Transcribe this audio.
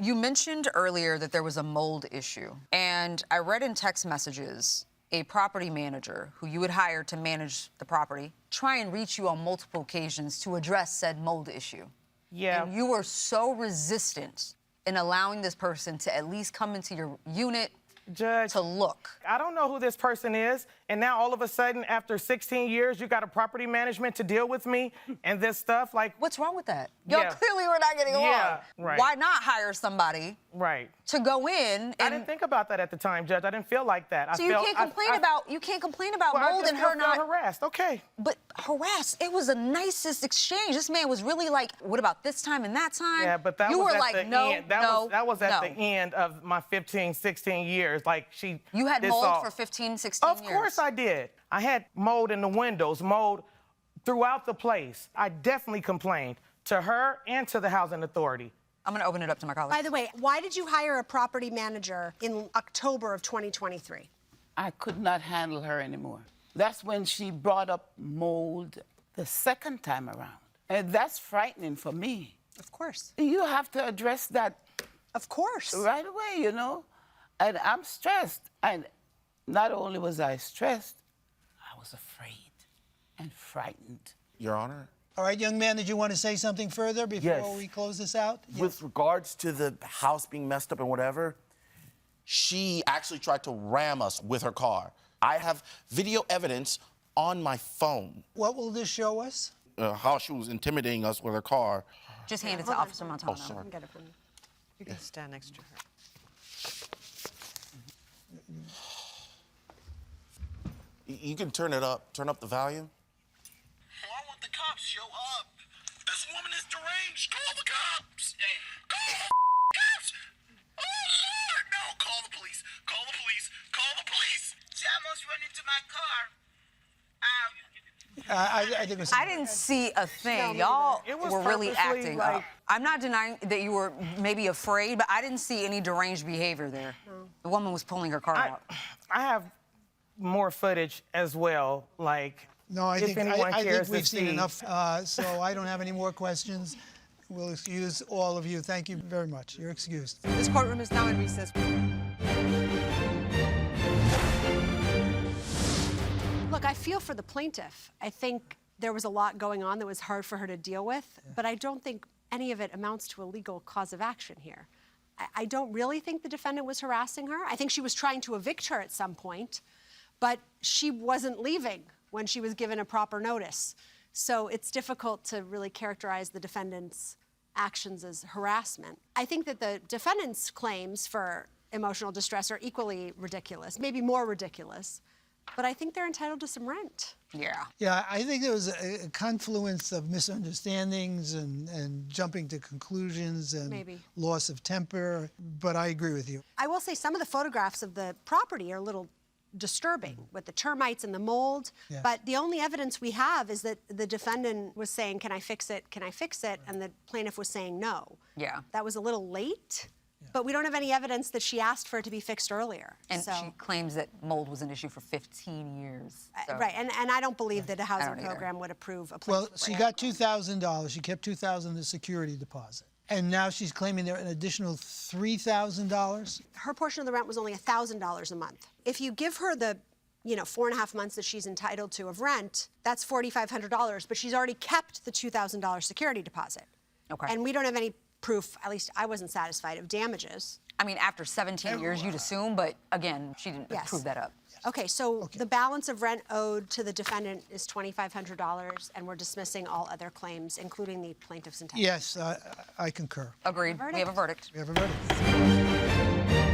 You mentioned earlier that there was a mold issue, and I read in text messages a property manager who you would hire to manage the property try and reach you on multiple occasions to address said mold issue. Yeah. And you were so resistant in allowing this person to at least come into your unit Judge, to look. I don't know who this person is, and now all of a sudden, after 16 years, you got a property management to deal with me and this stuff. Like, What's wrong with that? Y'all Yeah. clearly we're not getting along. Yeah, right. Why not hire somebody right. to go in and... I didn't think about that at the time, Judge. I didn't feel like that. So you can't complain about well, mold I just and her felt not harassed. Okay. But harassed, it was the nicest exchange. This man was really like, what about this time and that time? Yeah, but that you was were at like, the no, end. That was at no. the end of my 15, 16 years. Like, You had this mold all- for 15, 16 years. Of course I did. I had mold in the windows, mold throughout the place. I definitely complained to her and to the housing authority. I'm gonna open it up to my colleagues. By the way, why did you hire a property manager in October of 2023? I could not handle her anymore. That's when she brought up mold the second time around. And that's frightening for me. Of course. You have to address that Of course. right away, you know? And I'm stressed. And not only was I stressed, I was afraid and frightened. Your Honor? All right, young man, did you want to say something further before Yes. we close this out? With regards to the house being messed up and whatever, she actually tried to ram us with her car. I have video evidence on my phone. What will this show us? How she was intimidating us with her car. Just hand it to Officer Montano. Oh, sorry. Get it from you. You can stand next to her. You can turn it up. Turn up the volume. Oh, I want the cops. Show up. This woman is deranged. Call the cops. Call the cops. Oh, Lord. No, call the police. Call the police. Call the police. She almost run into my car. I think it was... I didn't see a thing. Y'all It was were really purposely, acting like- up. I'm not denying that you were maybe afraid, but I didn't see any deranged behavior there. The woman was pulling her car out. I have more footage as well. Like, No, I if think, anyone I cares think we've to seen see. enough, so I don't have any more questions. We'll excuse all of you. Thank you very much. You're excused. This courtroom is now in recess. Look, I feel for the plaintiff. I think there was a lot going on that was hard for her to deal with, but I don't think any of it amounts to a legal cause of action here. I don't really think the defendant was harassing her. I think she was trying to evict her at some point, but she wasn't leaving when she was given a proper notice. So it's difficult to really characterize the defendant's actions as harassment. I think that the defendant's claims for emotional distress are equally ridiculous, maybe more ridiculous, but I think they're entitled to some rent. Yeah. Yeah, I think there was a confluence of misunderstandings and jumping to conclusions and Maybe. loss of temper, but I agree with you. I will say some of the photographs of the property are a little disturbing with the termites and the mold, Yes. but the only evidence we have is that the defendant was saying, can I fix it, can I fix it, and the plaintiff was saying no. Yeah. That was a little late, but we don't have any evidence that she asked for it to be fixed earlier. And so, she claims that mold was an issue for 15 years. So. right, and I don't believe that a housing don't either. program would approve a Well, plaintiff. she got $2,000. She kept $2,000 as security deposit. And now she's claiming there an additional $3,000. Her portion of the rent was only $1,000 a month. If you give her the 4.5 months that she's entitled to of rent, that's $4,500, but she's already kept the $2,000 security deposit. Okay. And we don't have any proof, at least I wasn't satisfied, of damages. I mean, after 17 years, you'd assume, but again, she didn't Yes. prove that up. Okay, so the balance of rent owed to the defendant is $2,500, and we're dismissing all other claims, including the plaintiff's entitlement. Yes, I concur. Agreed. We have a verdict. We have a verdict.